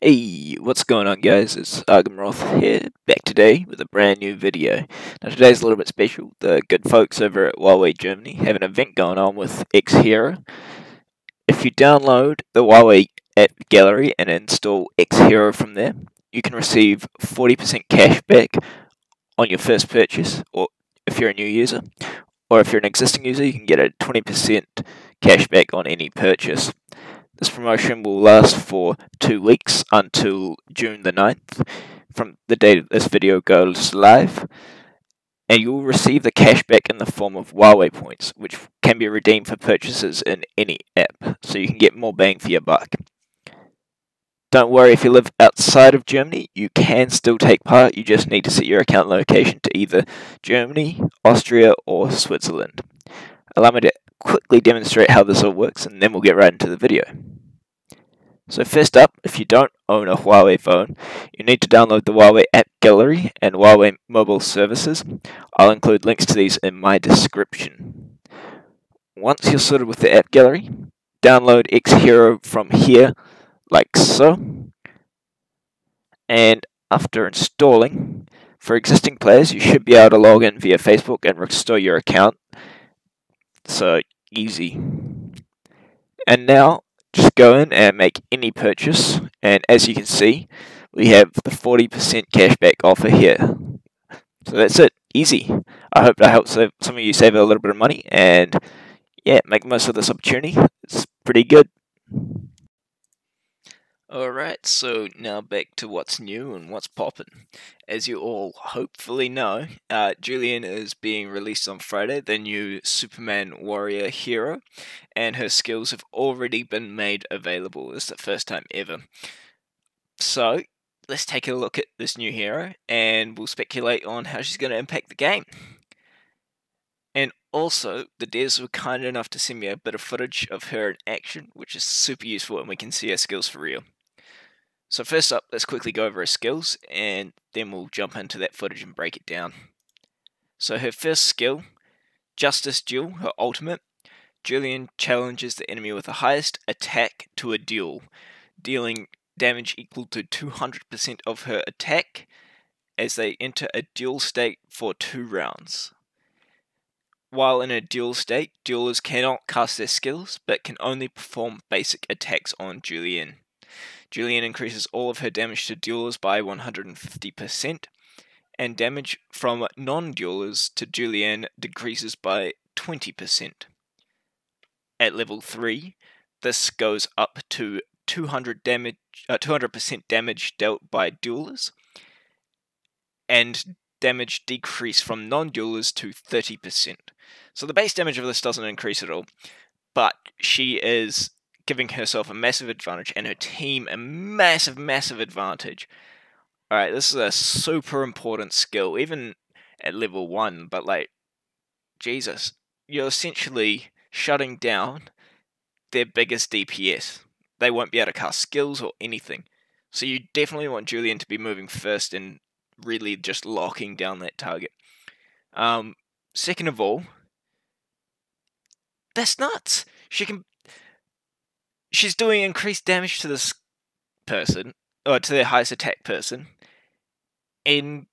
Hey, what's going on guys? It's Argamroth here, back today with a brand new video. Now today's a little bit special. The good folks over at Huawei Germany have an event going on with X Hero. If you download the Huawei AppGallery and install X Hero from there, you can receive 40% cash back on your first purchase, or if you're a new user, or if you're an existing user, you can get a 20% cash back on any purchase. This promotion will last for 2 weeks until June the 9th, from the date this video goes live, and you will receive the cashback in the form of Huawei points, which can be redeemed for purchases in any app, so you can get more bang for your buck. Don't worry, if you live outside of Germany, you can still take part. You just need to set your account location to either Germany, Austria, or Switzerland. Allow me to quickly demonstrate how this all works, and then we'll get right into the video. So first up, if you don't own a Huawei phone, you need to download the Huawei AppGallery and Huawei mobile services. I'll include links to these in my description. Once you're sorted with the AppGallery, download X Hero from here, like so. And after installing, for existing players, you should be able to log in via Facebook and restore your account. So easy. And now, just go in and make any purchase, and as you can see, we have the 40% cashback offer here. So that's it, easy. I hope that helps some of you save a little bit of money, and yeah, make most of this opportunity. It's pretty good. Alright, so now back to what's new and what's poppin'. As you all hopefully know, Julienne is being released on Friday, the new Superman warrior hero, and her skills have already been made available. It's the first time ever. So, let's take a look at this new hero, and we'll speculate on how she's going to impact the game. And also, the devs were kind enough to send me a bit of footage of her in action, which is super useful, and we can see her skills for real. So first up, let's quickly go over her skills, and then we'll jump into that footage and break it down. So her first skill, Justice Duel, her ultimate, Julienne challenges the enemy with the highest attack to a duel, dealing damage equal to 200% of her attack as they enter a duel state for 2 rounds. While in a duel state, duelers cannot cast their skills, but can only perform basic attacks on Julienne. Julienne increases all of her damage to duelers by 150%, and damage from non-duelers to Julienne decreases by 20%. At level 3, this goes up to 200% damage dealt by duelers, and damage decrease from non-duelers to 30%. So the base damage of this doesn't increase at all, but she is giving herself a massive advantage and her team a massive advantage. Alright, this is a super important skill, even at level 1, but like, Jesus, you're essentially shutting down their biggest DPS. They won't be able to cast skills or anything. So you definitely want Julienne to be moving first and really just locking down that target. Second of all, that's nuts. She's doing increased damage to this person, or to their highest attack person, and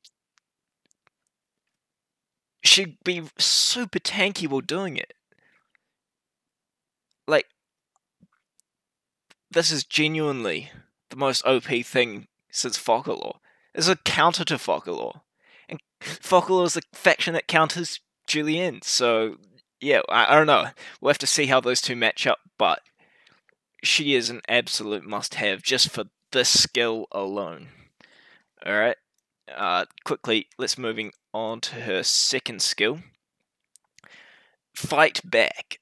she'd be super tanky while doing it. Like, this is genuinely the most OP thing since Focke-Law. It's a counter to Focke-Law. And Focke-Law is the faction that counters Julienne, so yeah, I don't know. We'll have to see how those two match up, but she is an absolute must-have just for this skill alone. Alright, quickly, let's moving on to her second skill. Fight Back.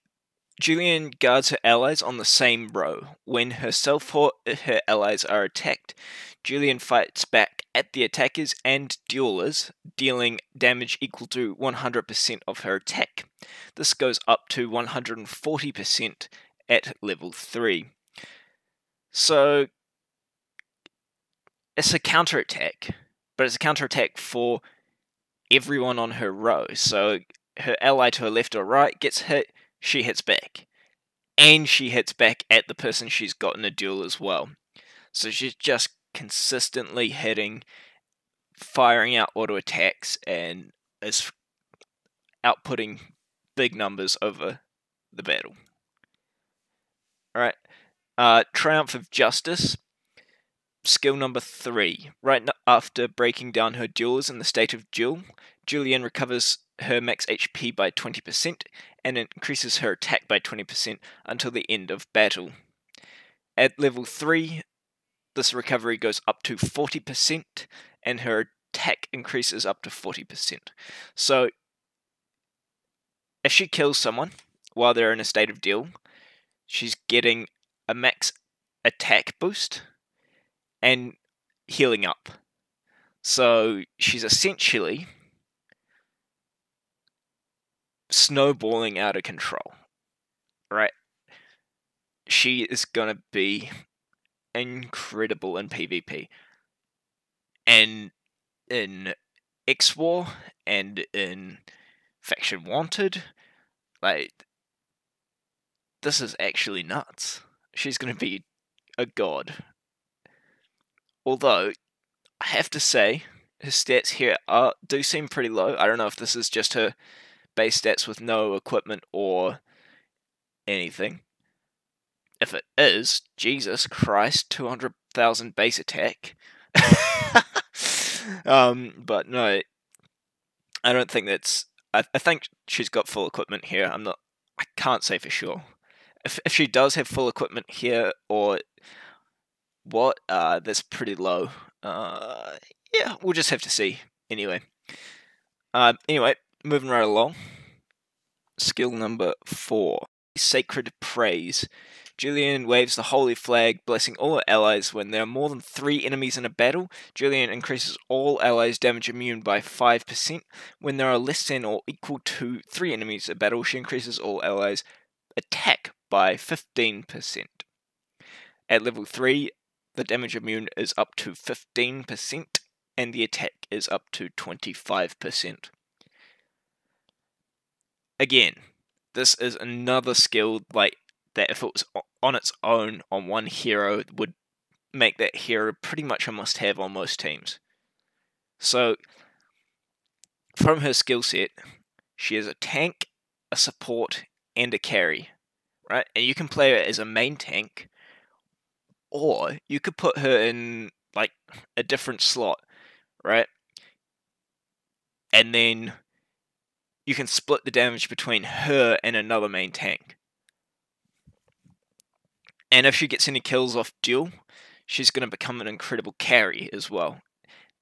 Julienne guards her allies on the same row. When herself or her allies are attacked, Julienne fights back at the attackers and duelers, dealing damage equal to 100% of her attack. This goes up to 140% at level 3. So, it's a counterattack, but it's a counterattack for everyone on her row. So, her ally to her left or right gets hit, she hits back. And she hits back at the person she's got in a duel as well. So she's just consistently hitting, firing out auto attacks, and is outputting big numbers over the battle. Alright, Triumph of Justice. Skill number 3. Right after breaking down her duels in the state of duel, Julienne recovers her max HP by 20% and increases her attack by 20% until the end of battle. At level 3, this recovery goes up to 40% and her attack increases up to 40%. So, if she kills someone while they're in a state of duel, she's getting a max attack boost and healing up. So she's essentially snowballing out of control, right? She is gonna be incredible in PvP. And in X-War and in Faction Wanted, like, this is actually nuts. She's gonna be a god. Although, I have to say, her stats here do seem pretty low. I don't know if this is just her base stats with no equipment or anything. If it is, Jesus Christ, 200,000 base attack. But no, I don't think that's... I think she's got full equipment here. I can't say for sure. If she does have full equipment here, or what, that's pretty low. Yeah, we'll just have to see. Anyway, moving right along. Skill number 4, Sacred Praise. Julienne waves the holy flag, blessing all her allies. When there are more than 3 enemies in a battle, Julienne increases all allies' damage immune by 5%. When there are less than or equal to 3 enemies in a battle, she increases all allies' attack by 15%. At level 3, the damage immune is up to 15%, and the attack is up to 25%. Again, this is another skill like that if it was on its own on one hero would make that hero pretty much a must-have on most teams. So, from her skill set, she is a tank, a support, and a carry, right? And you can play her as a main tank, or you could put her in like a different slot, right? And then you can split the damage between her and another main tank. And if she gets any kills off duel, she's going to become an incredible carry as well.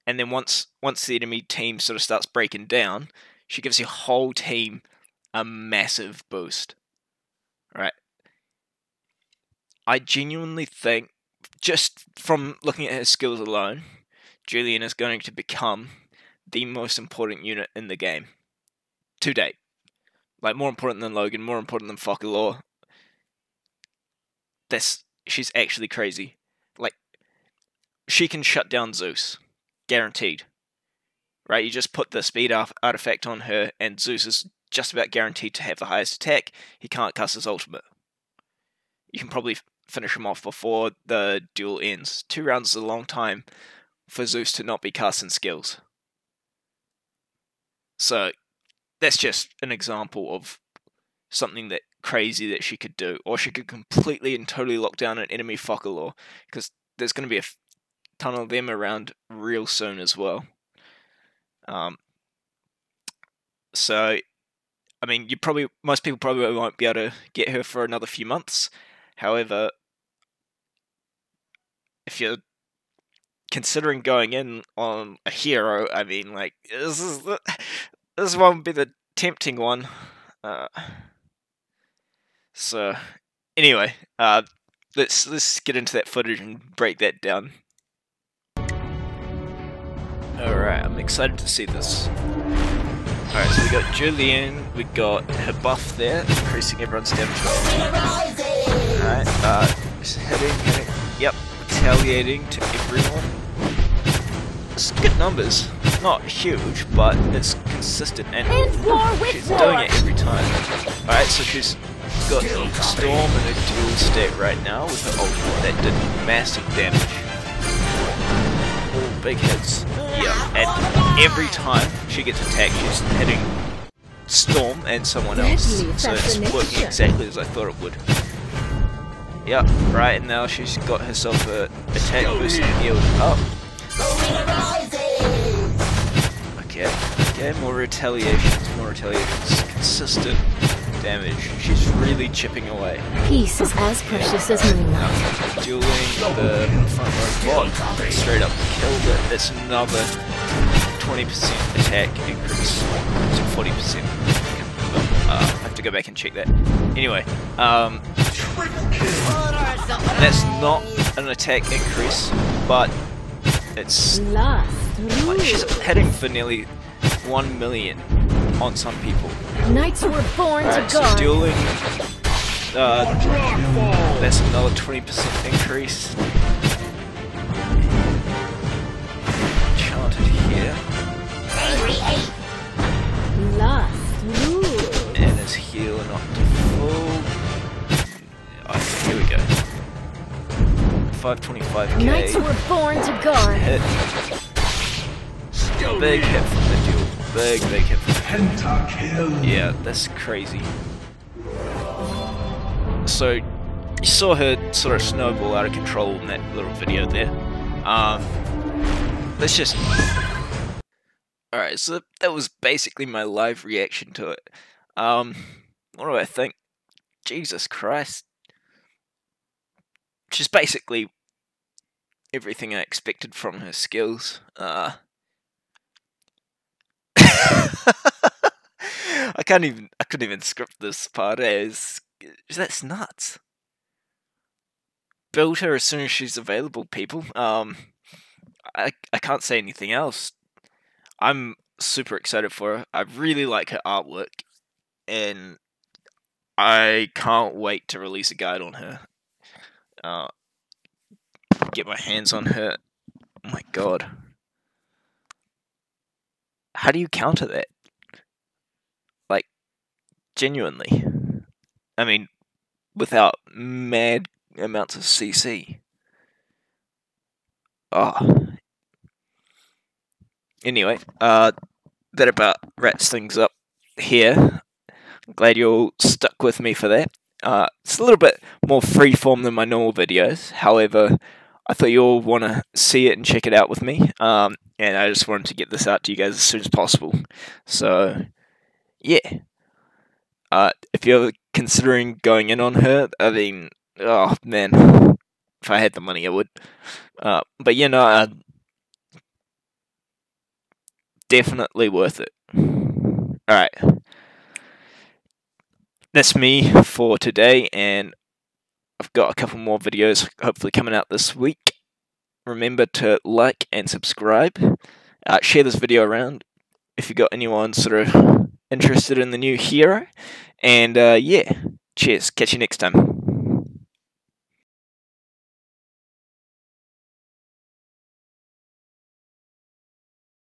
And then once the enemy team sort of starts breaking down, she gives your whole team a massive boost. Right? I genuinely think, just from looking at her skills alone, Julienne is going to become the most important unit in the game. To date. Like, more important than Logan, more important than Focke-Law. She's actually crazy. Like, she can shut down Zeus. Guaranteed. Right, you just put the speed artifact on her, and Zeus is just about guaranteed to have the highest attack. He can't cast his ultimate. You can probably finish him off before the duel ends. 2 rounds is a long time for Zeus to not be casting skills. So, that's just an example of something that crazy that she could do. Or she could completely and totally lock down an enemy Focke-Law, because there's going to be a ton of them around real soon as well. So, I mean, most people probably won't be able to get her for another few months. However, if you're considering going in on a hero, I mean, like, this won't be the tempting one. So, anyway, let's get into that footage and break that down. Alright, I'm excited to see this. Alright, so we got Julienne, we got her buff there, increasing everyone's damage. Alright, just hitting, yep, retaliating to everyone. It's good numbers, not huge, but it's consistent, and she's doing it every time. Alright, so she's got Storm in a dual state right now with her ultimate that did massive damage. big hits. Yeah, and every time she gets attacked, she's hitting Storm and someone else. So it's working exactly as I thought it would. Yep, right, and now she's got herself a attack boost and healed up. Okay, more retaliations, consistent damage. She's really chipping away. Peace is as precious as moonlight. Dueling the front row bot, straight up killed it. That's another 20% attack increase to 40%. I have to go back and check that. Anyway, that's not an attack increase, but it's like she's hitting for nearly 1 million on some people. Knights were born to so guard. dueling, that's another 20% increase. Chanted here. And his heal not to full. Oh, here we go. 525k. Knights were born to guard. Hit. Big hit from the duel. Big hit from the duel. Yeah, that's crazy. So, you saw her sort of snowball out of control in that little video there. Let's just... Alright, so that was basically my live reaction to it. What do I think? Jesus Christ. She's basically everything I expected from her skills. I couldn't even script this part. That's nuts. Build her as soon as she's available, people. I can't say anything else. I'm super excited for her. I really like her artwork, and I can't wait to release a guide on her. Get my hands on her. Oh my god. How do you counter that? Like, genuinely. I mean, without mad amounts of CC. Anyway, that about wraps things up here. I'm glad you all stuck with me for that. It's a little bit more freeform than my normal videos. However, I thought you all want to see it and check it out with me. And I just wanted to get this out to you guys as soon as possible. So, yeah. If you're considering going in on her, I mean, oh man, if I had the money, I would. But you know, definitely worth it. Alright. That's me for today, and I've got a couple more videos hopefully coming out this week. Remember to like and subscribe. Share this video around if you got anyone sort of interested in the new hero. And yeah, cheers. Catch you next time.